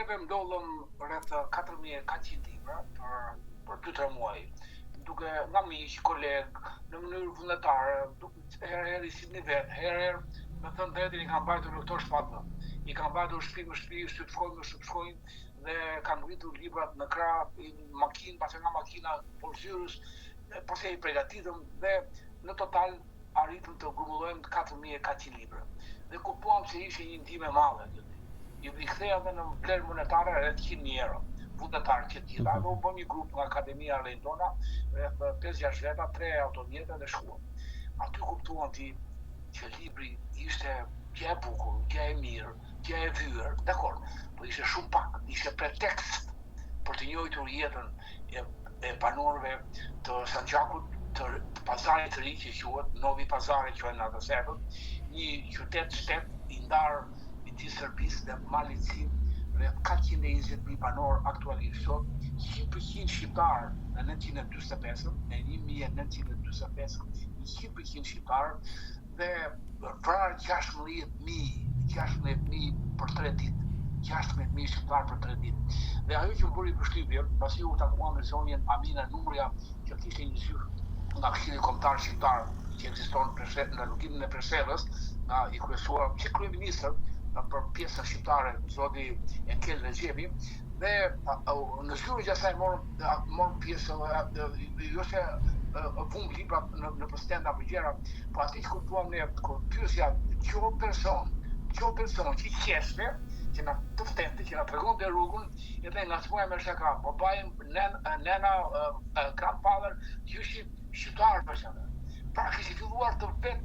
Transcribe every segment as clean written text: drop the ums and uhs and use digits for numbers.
neve mdollëm rreth 4400 libra për 2-3 muaj. Duke nga miq, koleg, në mënyrë vullnetare, herë si një vet, herë me thënë drejtën i kam mbajtur në këto shpatë. I kam mbajtur shtëpi më shtëpi, shtyp dhe kam ngritur librat në krah, makinë, pas nga makina porsyerës, pas i përgatitëm dhe në total arritëm të grumullojmë 4400 libra. Dhe kuptuam se ishte një ndihmë e madhe. I ktheja edhe në vlerë monetare rreth 100.000 euro. Vullnetarë që gjitha, dhe u bëm një grup nga Akademia Lejndona, rreth 5-6 veta, 3 automjete dhe shkuam. Aty kuptuam që libri ishte gjë e bukur, gjë e mirë, gjë e vyer, dakor, po ishte shumë pak, ishte pretekst për të njohur jetën e banorëve të Sanxhakut, të pazarit të ri që quhet Novi Pazari quhen atë sekut, një qytet-shtet i ndarë midis Serbisë dhe Malicit, rreth 420.000 banor aktualisht sot, 100% shqiptar në 1945, në 1945, 100% shqiptar dhe vrarë 16.000 për 3 ditë. 16.000 shqiptar për 3 ditë. Dhe ajo që më bëri përshtypje, pasi u takuam me zonjën Amina Nuria, që kishte një zyrë nga Këshilli Kombëtar Shqiptar që ekziston në rrugimin e Preshevës, nga i kryesuar që kryeministër për pjesën shqiptare, zoti Enkel Rexhepi, dhe në zyrën që asaj morën pjesë, jo se vum libra në stenda për gjëra, po aty që kuptuam ne, kur pyesja çdo person që qeshte, që na të ftente, që na tregonte rrugën, edhe nga smuja me shaka, babai, nena, grandfather, që ishin shqiptarë për shembull. Pra kishte filluar të vetë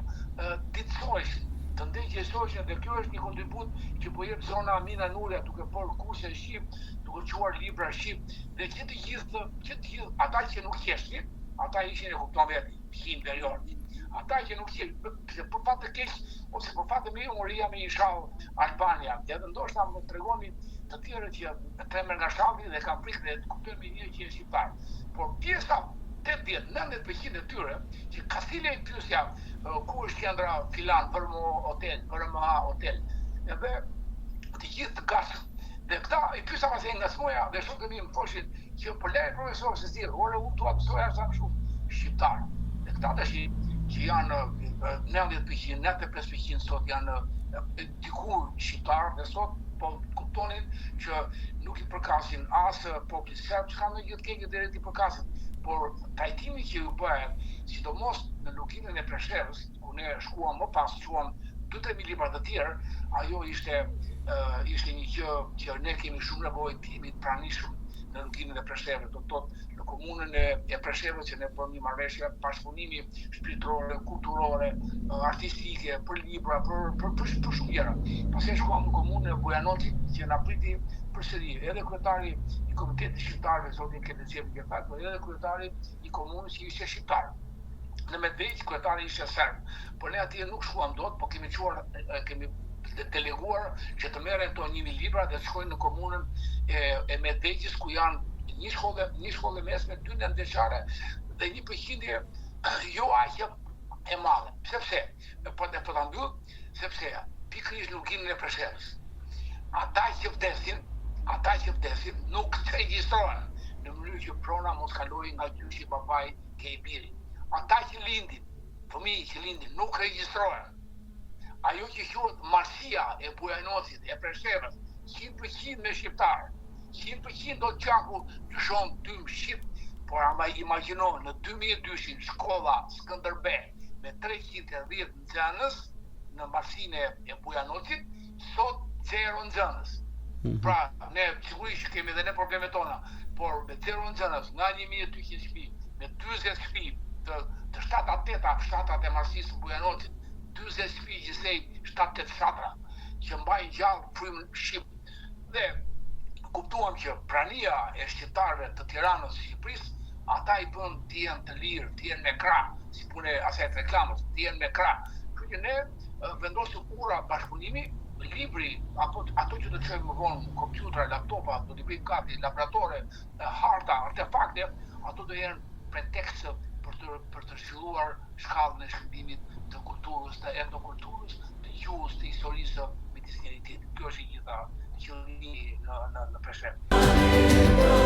ditësojshin, të ndëgjësojshin, dhe kjo është një kontribut që po jep zona Amina Nuria duke bërë kurse shqip, duke quar libra shqip, dhe që të gjithë ata që nuk qeshtin, ata ishin e kupton vetë, fqin verior. Ata që nuk qeshtin, për fat të keq, ose për fat të mirë, uria me një shall Albania, edhe ndoshta më tregoni të tjerë që tremer nga shalli dhe kanë frikë dhe kuptojnë me një që është shqiptar. Por pjesa 80-90% e tyre që Kastile i pyesja ku është qendra filan, VRMA hotel, edhe të gjithë të gasën. Dhe këta i pyesa pas nga smoja dhe shokët mi më thoshin që po lej profesor se zgjidh, ore u dua të thoja sa më shumë shqiptar. Dhe këta tash që janë 90%, 95% sot janë dikur shqiptar dhe sot po kuptonin që nuk i përkasin as popullit serb, që kanë në gjithë keqe deri ti përkasin, por trajtimi që ju bëhet, sidomos në luginën e Preshevës, ku ne shkuam më pas, quam 2-3 libra të tjerë, ajo ishte një gjë që ne kemi shumë nevojë të jemi të pranishëm në luginën e Preshevës, do të thotë në komunën e Preshevës që ne bëm një marrëveshje bashkëpunimi shpirtërore, kulturore, artistike, për libra, për shumë gjëra. Pastaj shkuam në komunën e Bujanocit që na priti përsëri, edhe kryetari i Komitetit Shqiptar, zotin Kelexhepi Gjefat, por edhe kryetari i komunës që ishte shqiptar. Në Medveç kryetari ishte serb, por ne atje nuk shkuam dot, po kemi deleguar që të merren to 1000 libra dhe të shkojnë në komunën e Medveçit ku janë një shkollë mesme, 2 nëntëqare dhe një përqindje jo aq e madhe. Sepse, po ta mbyll, sepse pikërisht luginën e Preshevës. Ata që vdesin nuk të regjistrohen në mënyrë që prona mos kalojnë nga gjyshi babai ke i biri. Ata që lindin, fëmijë që lindin, nuk regjistrohen. Ajo që quhet marsia e Bujanocit, e Preshevës, 100% me shqiptar, 100% do të qaku të shonë tym shqip, por ama imagjino në 2002 shkolla Skënderbej me 310 nxënës në marsinë e Bujanocit, sot 0 nxënës. Pra, ne sigurisht kemi edhe ne problemet tona, por me 0 nxënës, nga 1200 shtëpi, me 40 shtëpi të 7-8 fshatrat e marsisë në Bujanocit, 40 shtëpi gjithsej 7-8 fshatra që mbajnë gjallë frymën shqip. Dhe kuptuam që prania e shqiptarëve të Tiranës së Shqipërisë, ata i bën të jenë të lirë, të jenë me krah, si punë asaj reklamës, të jenë me krah. Kështu që ne vendosim ura bashkëpunimi, libri, ato që të çojmë më vonë, kompjutra, laptopa, do t'i bëjmë gati, laboratore, harta, artefakte, ato do jenë pretekst për të zhvilluar shkallën e shkëmbimit të kulturës, të etnokulturës, të gjuhës, të historisë midis njerit tjetrit. Kjo është gjitha qëllimi në Peshmerë.